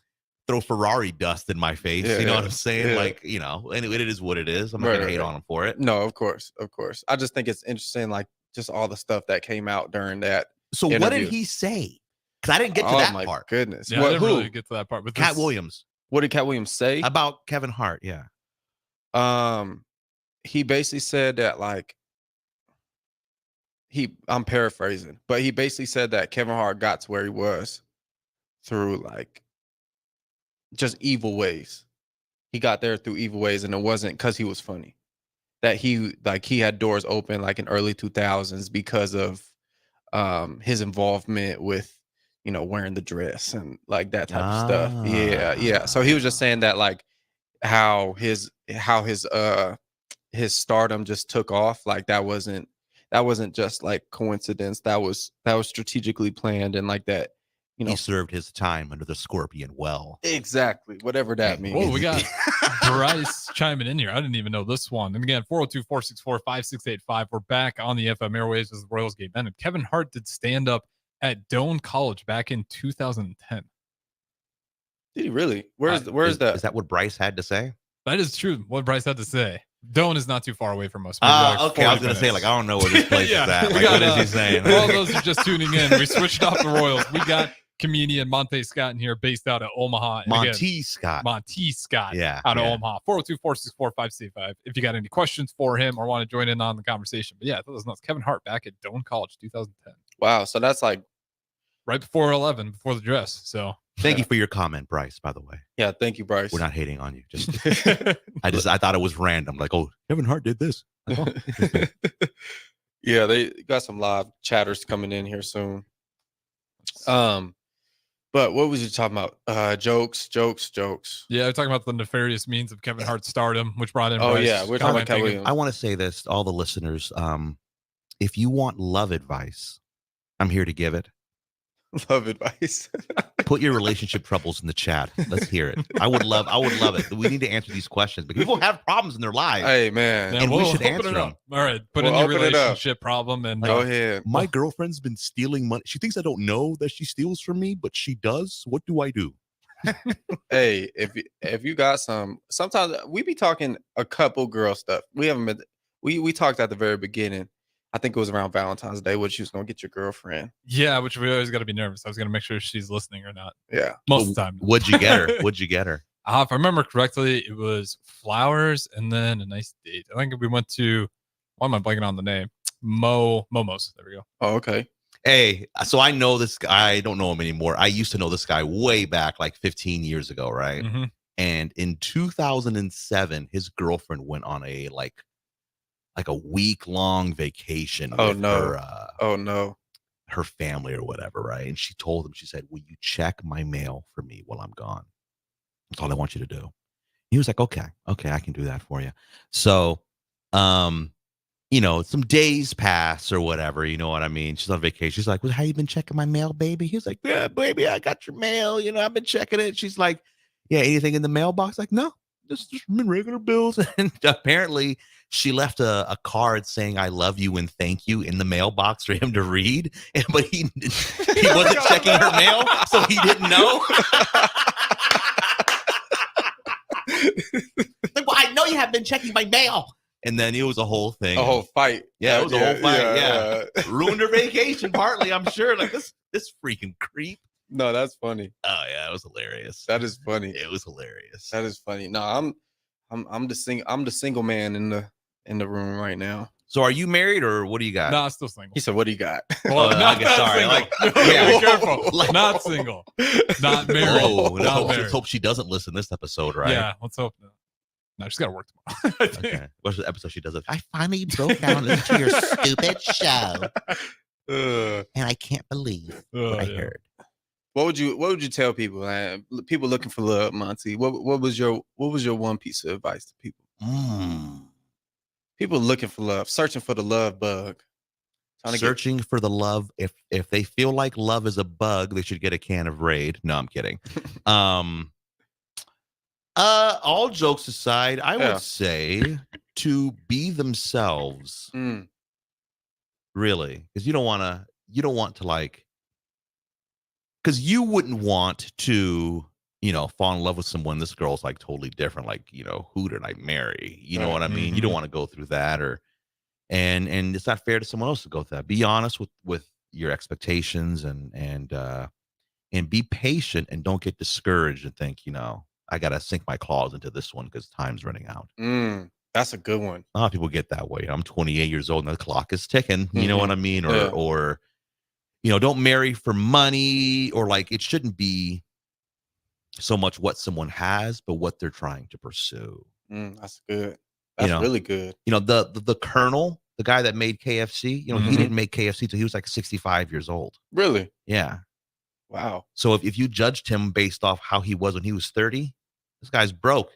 throw Ferrari dust in my face. You know what I'm saying? Like, you know, and it is what it is. I'm not gonna hate on him for it. No, of course. I just think it's interesting, like just all the stuff that came out during that. So interview. What did he say? Because I didn't get to that part. Oh my goodness. Yeah, I didn't really get to that part. But Cat Williams. What did Cat Williams say? About Kevin Hart, yeah. He basically said that like I'm paraphrasing, but he basically said that Kevin Hart got to where he was through like just evil ways. He got there through evil ways, and it wasn't because he was funny. That he had doors open like in early 2000s because of his involvement with, you know, wearing the dress and like that type of stuff. Yeah. So he was just saying that like how his stardom just took off. Like that wasn't just like coincidence. That was strategically planned, and like that, you know, he served his time under the scorpion well. Exactly. Whatever that means. Well, we got Bryce chiming in here. I didn't even know this one. And again, 402-464-5685. We're back on the FM airwaves as the Royals game ended. Kevin Hart did stand up at Doane College back in 2010. Did he really? Where's that? Is that what Bryce had to say? That is true. What Bryce had to say. Doane is not too far away from us. Okay, I was going to say, like, I don't know where this place is at. Like, what is he saying? For all those who are just tuning in, we switched off the Royals. We got comedian Monte Scott in here, based out of Omaha. Monte Scott. Yeah. Out of Omaha. 402-464-5685. If you got any questions for him or want to join in on the conversation. But yeah, that was nuts. Kevin Hart back at Doane College, 2010. Wow. So that's like right before 11, before the dress. So thank you for your comment, Bryce, by the way. Yeah, thank you, Bryce. We're not hating on you. Just I thought it was random. Like, oh, Kevin Hart did this. Like, oh. Yeah, they got some live chatters coming in here soon. But what was you talking about? Jokes. Yeah, we're talking about the nefarious means of Kevin Hart's stardom, which brought in. Oh Bryce yeah, we're talking about Kevin Williams. I want to say this to all the listeners. If you want love advice, I'm here to give it. Love advice. Put your relationship troubles in the chat. Let's hear it. I would love it. We need to answer these questions because people have problems in their lives. Hey man, and we should answer them. All right, put in your relationship problem and go ahead. My girlfriend's been stealing money. She thinks I don't know that she steals from me, but she does. What do I do? Hey, if you got sometimes we be talking a couple girl stuff. We haven't been. We talked at the very beginning. I think it was around Valentine's Day when she was going to get your girlfriend. Yeah, which we always got to be nervous. I was going to make sure she's listening or not. Yeah. Most of the time. What'd you get her? If I remember correctly, it was flowers and then a nice date. I think we went to, why am I blanking on the name? Momo's. There we go. Oh, okay. Hey, so I know this guy. I don't know him anymore. I used to know this guy way back, like 15 years ago, right? Mm-hmm. And in 2007, his girlfriend went on a like like a week-long vacation Oh, with no. her Oh no. her family or whatever, right? And she told him, she said, will you check my mail for me while I'm gone? That's all I want you to do. He was like, okay, I can do that for you. So, you know, some days pass or whatever, you know what I mean? She's on vacation. She's like, well, how you been checking my mail, baby? He was like, yeah, baby, I got your mail. You know, I've been checking it. She's like, yeah, anything in the mailbox? Like, no, just regular bills. And apparently she left a card saying, I love you and thank you in the mailbox for him to read. But he wasn't checking her mail, so he didn't know. Like, well, I know you have been checking my mail. And then it was a whole thing. A whole fight. Yeah, it was a whole fight. Yeah. Ruined her vacation partly, I'm sure. Like this freaking creep. No, that's funny. Oh yeah, it was hilarious. That is funny. It was hilarious. That is funny. No, I'm the single man in the room right now. So are you married or what do you got? No, I'm still single. He said, "What do you got?" Well, not sorry. single. Like, Be careful. Like, not single. Not married. Let's hope she doesn't listen to this episode, right? Yeah, let's hope. No, she's got to work tomorrow. I think. Okay. What's the episode she does it? I finally broke down into your stupid show, and I can't believe what I heard. What would you tell people? People looking for love, Monte. What was your one piece of advice to people? People looking for love, searching for the love bug. Searching for the love. If they feel like love is a bug, they should get a can of Raid. No, I'm kidding. All jokes aside, I would say to be themselves. Really, because you don't want to like, because you wouldn't want to, you know, fall in love with someone. This girl's like totally different. Like, you know, who did I marry? You know what I mean? You don't want to go through that, and it's not fair to someone else to go through that. Be honest with your expectations and be patient and don't get discouraged and think, you know, I got to sink my claws into this one because time's running out. That's a good one. A lot of people get that way. I'm 28 years old and the clock is ticking. You know what I mean? Or, you know, don't marry for money, or like, it shouldn't be so much what someone has, but what they're trying to pursue. That's good. That's really good. You know, the Colonel, the guy that made KFC, you know, he didn't make KFC until he was like 65 years old. Really? Yeah. Wow. So if you judged him based off how he was when he was 30, this guy's broke.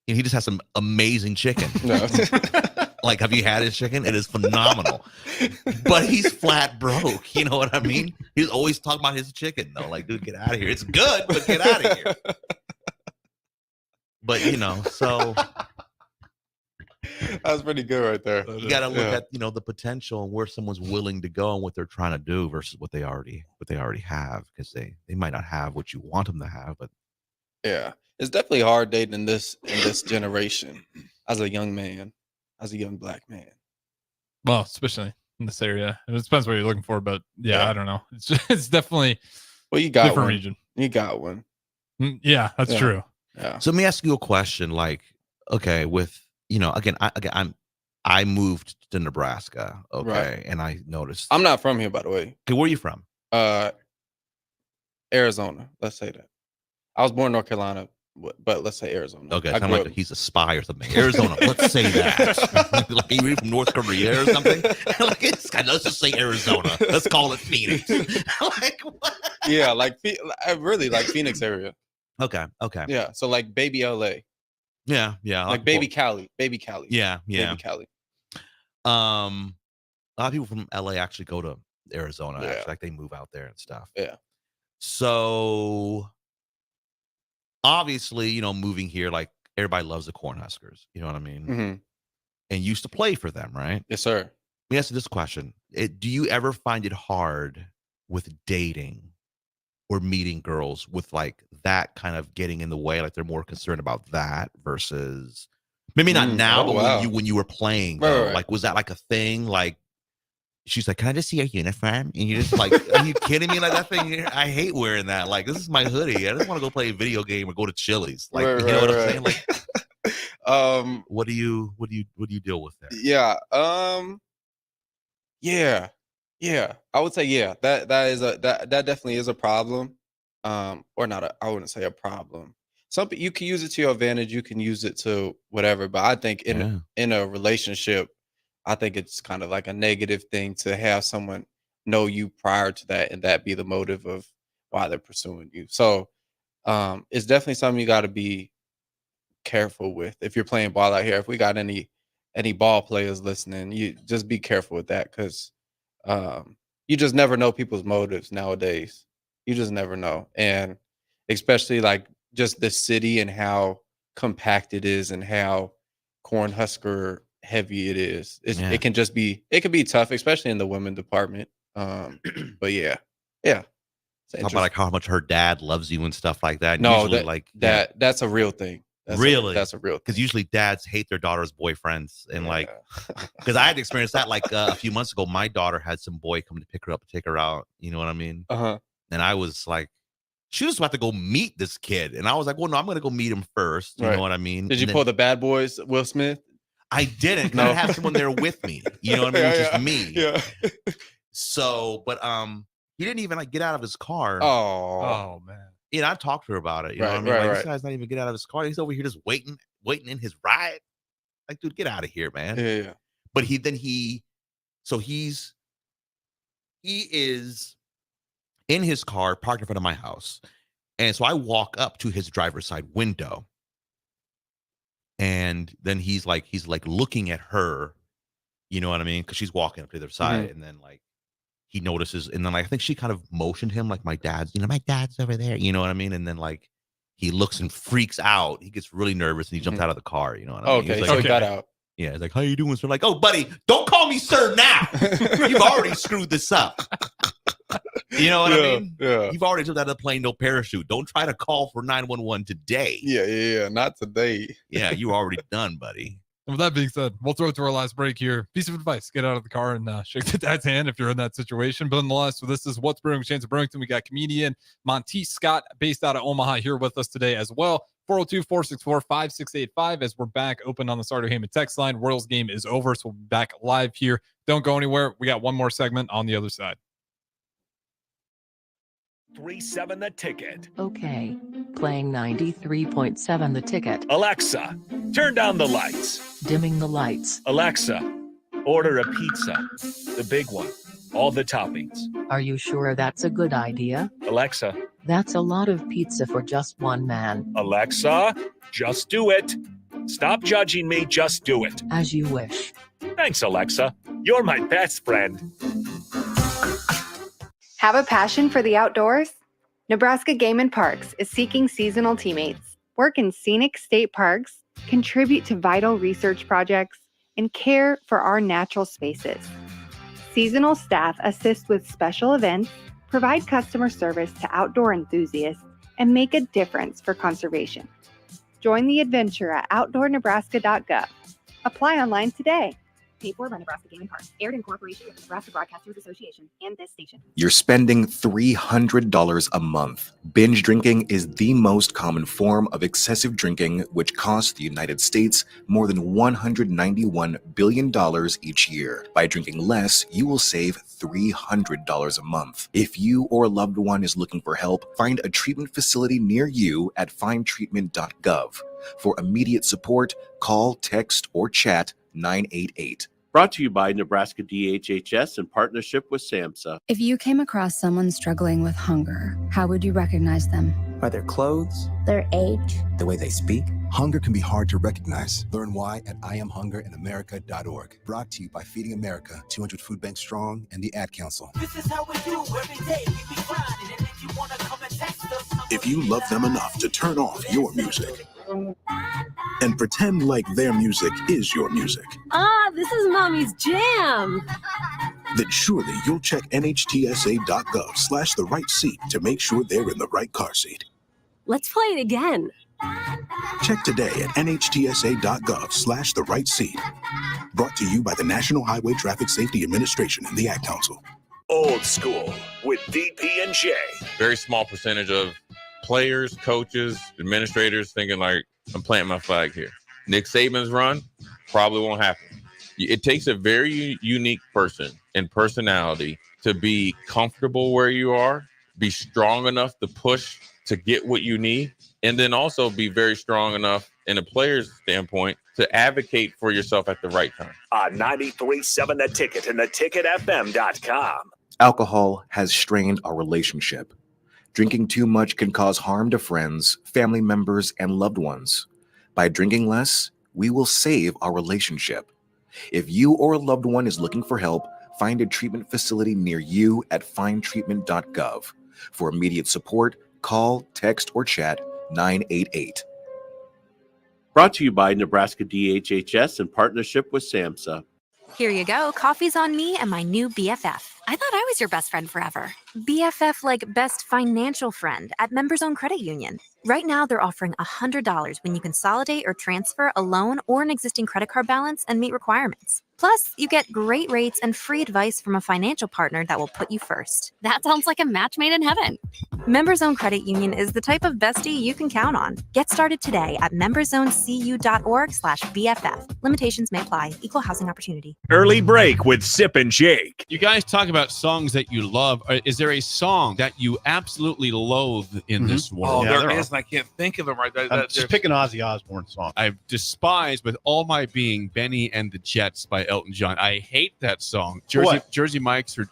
And he just has some amazing chicken. No. Like, have you had his chicken? It is phenomenal. But he's flat broke. You know what I mean? He's always talking about his chicken, though. Like, dude, get out of here. It's good, but get out of here. But, you know, so that's pretty good right there. You got to look at, you know, the potential and where someone's willing to go and what they're trying to do versus what they already have, because they might not have what you want them to have. But yeah, it's definitely hard dating in this generation as a young man, as a young black man. Well, especially in this area, it depends what you're looking for, but yeah. I don't know. It's definitely you got different one. region. You got one. Yeah, that's true. Yeah. So let me ask you a question. Like, okay, with, you know, I moved to Nebraska, okay, right. And I noticed I'm not from here, by the way. Okay, where are you from? Arizona. Let's say that. I was born in North Carolina, but let's say Arizona. Okay, sound like he's a spy or something. Arizona. Let's say that. Like, are you from North Korea or something? Like, let's just say Arizona. Let's call it Phoenix. Like, what? Yeah, like I really like Phoenix area. Okay. Yeah, so like baby LA. Yeah. Like baby Cali. Yeah. Baby Cali. A lot of people from LA actually go to Arizona. Yeah. Actually, like they move out there and stuff. Yeah. So obviously, you know, moving here, like everybody loves the Cornhuskers. You know what I mean? And used to play for them, right? Yes, sir. Let me ask you this question: do you ever find it hard with dating or meeting girls with like that kind of getting in the way? Like they're more concerned about that versus maybe not now, but when you were playing, right. Like was that like a thing? Like she's like, "Can I just see your uniform?" And you're just like, "Are you kidding me?" Like that thing, I hate wearing that. Like, this is my hoodie. I just want to go play a video game or go to Chili's. Like, right, you know what I'm right. saying? Like, what do you deal with there? Yeah. I would say that definitely is a problem. Or not. I wouldn't say a problem. You can use it to your advantage. You can use it to whatever. But I think in a relationship, I think it's kind of like a negative thing to have someone know you prior to that and that be the motive of why they're pursuing you. So it's definitely something you got to be careful with if you're playing ball out here. If we got any ball players listening, you just be careful with that, because you just never know people's motives nowadays. You just never know. And especially like just the city and how compact it is and how Cornhusker heavy it is. It can just be, it can be tough, especially in the women department. But yeah. Talk about like how much her dad loves you and stuff like that. No, usually that's a real thing. That's a real thing. Because usually dads hate their daughter's boyfriends, and like, because I had experienced that like a few months ago. My daughter had some boy come to pick her up and take her out. You know what I mean? And I was like, she was about to go meet this kid, and I was like, well, no, I'm gonna go meet him first. You know what I mean? Did you pull the Bad Boys, Will Smith? I didn't. No, I have someone there with me. You know what I mean? Which is me. Yeah. So, but he didn't even like get out of his car. Oh man. You know, I talked to her about it. You know what I mean? Like, this guy's not even get out of his car. He's over here just waiting in his ride. Like, dude, get out of here, man. Yeah. But he is in his car parked in front of my house. And so I walk up to his driver's side window. And then he's like looking at her, you know what I mean? Because she's walking up to the other side. And then like he notices, and then like I think she kind of motioned him like my dad's over there, you know what I mean? And then like he looks and freaks out. He gets really nervous and he jumps out of the car, you know what I mean? Okay, like, so he got out. Yeah, he's like, how you doing, sir? Like, oh, buddy, don't call me sir now. You've already screwed this up. You know what I mean? Yeah. You've already jumped out of the plane, no parachute. Don't try to call for 911 today. Yeah. Not today. Yeah, you already done, buddy. And with that being said, we'll throw it to our last break here. Piece of advice: get out of the car and shake the dad's hand if you're in that situation. But nonetheless, so this is What's Brewing with Chancellor Brewington. We got comedian Monte Scott, based out of Omaha, here with us today as well. 402-464-5685 as we're back open on the Starter Heyman text line. Royals game is over, so we'll be back live here. Don't go anywhere. We got one more segment on the other side. 3-7 The Ticket. Okay. Playing 93.7 The Ticket. Alexa, turn down the lights. Dimming the lights. Alexa, order a pizza. The big one. All the toppings. Are you sure that's a good idea? Alexa. That's a lot of pizza for just one man. Alexa, just do it. Stop judging me, just do it. As you wish. Thanks, Alexa. You're my best friend. Have a passion for the outdoors? Nebraska Game and Parks is seeking seasonal teammates, work in scenic state parks, contribute to vital research projects, and care for our natural spaces. Seasonal staff assist with special events, provide customer service to outdoor enthusiasts, and make a difference for conservation. Join the adventure at outdoornebraska.gov. Apply online today. Paid for by Nebraska Game and Parks. Aired in cooperation with the Nebraska Broadcasters Association and this station. You're spending $300 a month. Binge drinking is the most common form of excessive drinking, which costs the United States more than $191 billion each year. By drinking less, you will save $300 a month. If you or a loved one is looking for help, find a treatment facility near you at findtreatment.gov. For immediate support, call, text, or chat 988. Brought to you by Nebraska DHHS in partnership with SAMHSA. If you came across someone struggling with hunger, how would you recognize them? By their clothes, their age, the way they speak. Hunger can be hard to recognize. Learn why at IamHungerInAmerica.org. Brought to you by Feeding America, 200 Food Banks Strong, and the Ad Council. This is how we do every day. We be grinding, and if you wanna come and text us, if you love them enough to turn off your music and pretend like their music is your music. This is Mommy's jam. Then surely you'll check nhtsa.gov/the right seat to make sure they're in the right car seat. Let's play it again. Check today at nhtsa.gov/the right seat. Brought to you by the National Highway Traffic Safety Administration and the Ad Council. Old School with VP and J. Very small percentage of players, coaches, administrators thinking like, I'm planting my flag here. Nick Saban's run probably won't happen. It takes a very unique person and personality to be comfortable where you are, be strong enough to push to get what you need, and then also be very strong enough in a player's standpoint to advocate for yourself at the right time. On 93.7 The Ticket and theticketfm.com. Alcohol has strained our relationship. Drinking too much can cause harm to friends, family members, and loved ones. By drinking less, we will save our relationship. If you or a loved one is looking for help, find a treatment facility near you at findtreatment.gov. For immediate support, call, text, or chat 988. Brought to you by Nebraska DHHS in partnership with SAMHSA. Here you go. Coffee's on me and my new BFF. I thought I was your best friend forever. BFF like best financial friend at Members Own Credit Union. Right now, they're offering $100 when you consolidate or transfer a loan or an existing credit card balance and meet requirements. Plus, you get great rates and free advice from a financial partner that will put you first. That sounds like a match made in heaven. Members Own Credit Union is the type of bestie you can count on. Get started today at memberzonecu.org/BFF. Limitations may apply. Equal housing opportunity. Early break with Sip and Jake. You guys talk about songs that you love. Is there a song that you absolutely loathe in this world? Oh, there is, and I can't think of them right now. I'm just picking Ozzy Osbourne song. I despise with all my being Benny and the Jets by Elton John. I hate that song. Jersey Mike's or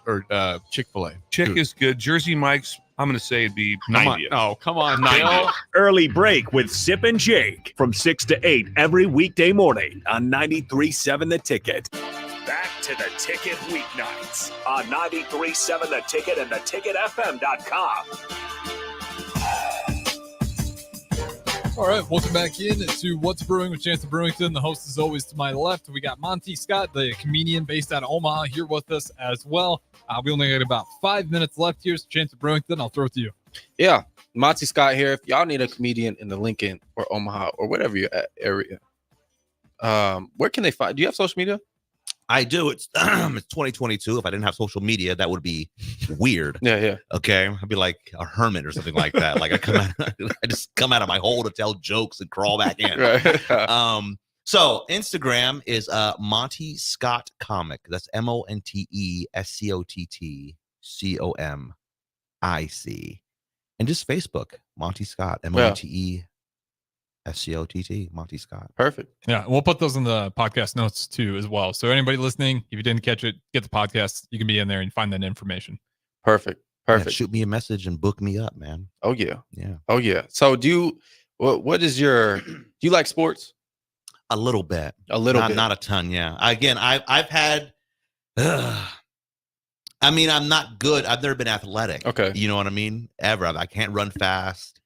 Chick-fil-A. Chick is good. Jersey Mike's, I'm going to say it'd be 90. Come on. 90. Early break with Sip and Jake from 6 to 8 every weekday morning on 93.7 The Ticket. Back to The Ticket weeknights on 93.7 The Ticket and theticketfm.com. All right, welcome back in to What's Brewing with Chancellor Brewington. The host is always to my left. We got Monte Scott, the comedian based out of Omaha, here with us as well. We only got about 5 minutes left here. So Chancellor Brewington, I'll throw it to you. Yeah, Monte Scott here. If y'all need a comedian in the Lincoln or Omaha or whatever your area, where can they find? Do you have social media? I do. It's 2022. If I didn't have social media, that would be weird. Yeah. Okay, I'd be like a hermit or something like that. Like I just come out of my hole to tell jokes and crawl back in. Right. So Instagram is Monte Scott Comic. That's MONTESCOTTCOMIC, and just Facebook Monte Scott MONTESCOTT Monte Scott. Perfect. Yeah, we'll put those in the podcast notes too as well. So anybody listening, if you didn't catch it, get the podcast. You can be in there and find that information. Perfect. Yeah, shoot me a message and book me up, man. Oh yeah. Yeah. Oh yeah. So do you? What is your? Do you like sports? A little bit. Not a ton. Yeah. Again, I've had. I mean, I'm not good. I've never been athletic. Okay. You know what I mean? Ever. I can't run fast.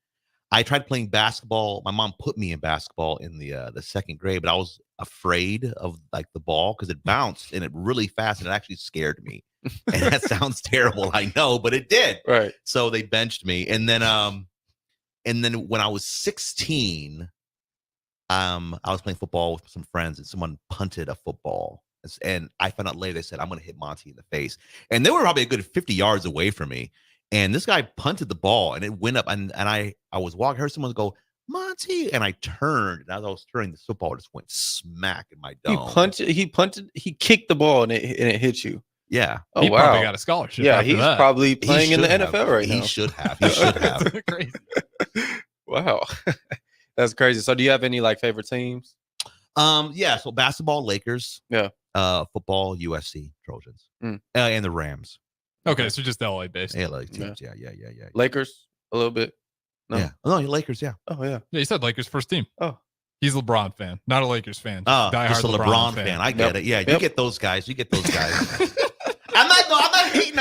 I tried playing basketball. My mom put me in basketball in the second grade, but I was afraid of like the ball because it bounced and it really fast and it actually scared me. And that sounds terrible, I know, but it did. Right. So they benched me, and then when I was 16, I was playing football with some friends, and someone punted a football, and I found out later they said I'm going to hit Monte in the face, and they were probably a good 50 yards away from me. And this guy punted the ball, and it went up, and I was walking. I heard someone go, Monte, and I turned, and as I was turning, the football just went smack in my dome. He punted. He kicked the ball, and it hit you. Yeah. Oh, he wow. probably got a scholarship. Yeah, after he's that. probably playing in the NFL right now. He should have. He should have. Crazy. Wow, that's crazy. So, do you have any like favorite teams? Yeah. So basketball, Lakers. Yeah. Football, USC Trojans, and the Rams. Okay, so just LA based. LA teams. Yeah. Lakers a little bit. No. Yeah. No, Lakers. Yeah. Oh yeah. Yeah, you said Lakers first team. Oh. He's a LeBron fan, not a Lakers fan. Oh, Diehard just a LeBron fan. I get it. Yeah, you get those guys. I'm not hating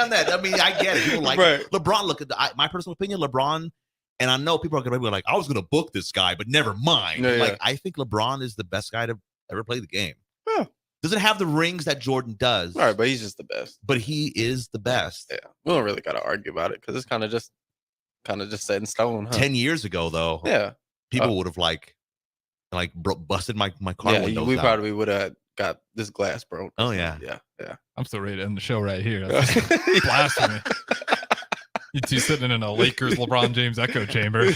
on that. I mean, I get it. People like LeBron. Look at my personal opinion. LeBron, and I know people are going to be like, I was going to book this guy, but never mind. I think LeBron is the best guy to ever play the game. Yeah. Doesn't have the rings that Jordan does. All right, but he's just the best. But he is the best. Yeah, we don't really got to argue about it because it's kind of just set in stone. Huh? 10 years ago, though, people would have busted my car windows. We out. probably would have got this glass broke. Oh yeah. I'm still ready to end the show right here. That's blasphemy. You two sitting in a Lakers LeBron James echo chamber.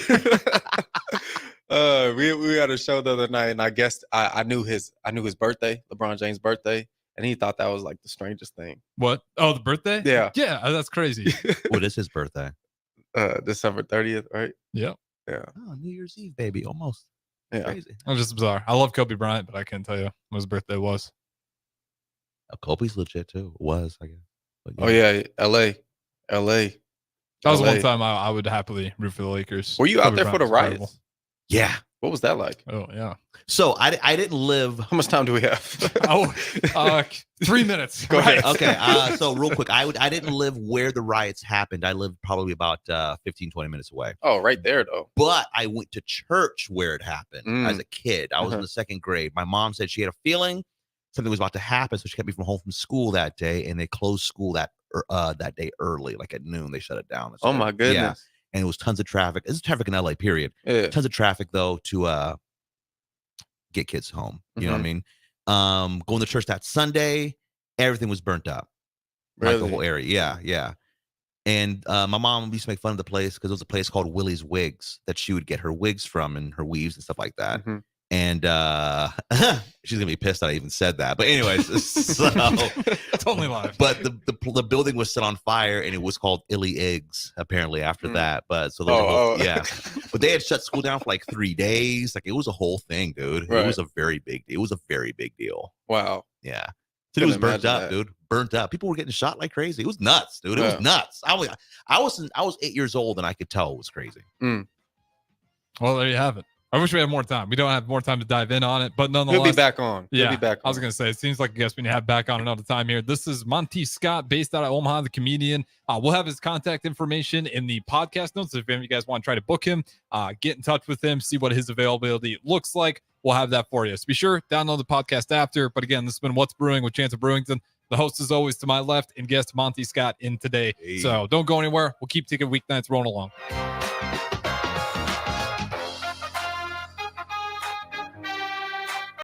We had a show the other night, and I guessed I knew his birthday, LeBron James' birthday, and he thought that was like the strangest thing. What? Oh, the birthday? Yeah, that's crazy. What is hhis birthday? December 30th, right? Yeah. Yeah. Oh, New Year's Eve, baby, almost. Yeah. Crazy. It was just bizarre. I love Kobe Bryant, but I can't tell you what his birthday was. Kobe's legit too. Was, I guess. But, Oh yeah, LA. That was LA. one time I would happily root for the Lakers. Were you out Kobe there for Bryant the was riots? incredible. Yeah. What was that like? Oh yeah. So I didn't live. How much time do we have? 3 minutes. Go ahead. Okay. So real quick, I didn't live where the riots happened. I lived probably about 15, 20 minutes away. Oh, right there though. But I went to church where it happened as a kid. I was in the second grade. My mom said she had a feeling something was about to happen, so she kept me from home from school that day, and they closed school that day early, like at noon. They shut it down. Oh my goodness. Yeah. And it was tons of traffic. There's traffic in LA, period. Yeah. Tons of traffic though to get kids home. You know what I mean? Going to church that Sunday, everything was burnt up. Like the Really? whole area. Yeah. And my mom used to make fun of the place because it was a place called Willie's Wigs that she would get her wigs from and her weaves and stuff like that. And she's gonna be pissed that I even said that. But anyways, so It's only live. but the building was set on fire and it was called Illy Eggs apparently after that. But so those are both, yeah. But they had shut school down for like 3 days. Like it was a whole thing, dude. Right. It was a very big deal. Wow. Yeah. Dude, it was burnt up, dude. Burnt up. People were getting shot like crazy. It was nuts, dude. It was nuts. I was 8 years old and I could tell it was crazy. Well, there you have it. I wish we had more time. We don't have more time to dive in on it, but nonetheless, He'll be back on. Yeah, He'll be back on. I was going to say, it seems like a guest we need to have back on another time here. This is Monte Scott, based out of Omaha, the comedian. We'll have his contact information in the podcast notes. If any of you guys want to try to book him, get in touch with him, see what his availability looks like. We'll have that for you. So be sure, download the podcast after. But again, this has been What's Brewing with Chancellor Brewington. The host is always to my left, and guest Monte Scott in today. So don't go anywhere. We'll keep taking weeknights rolling along.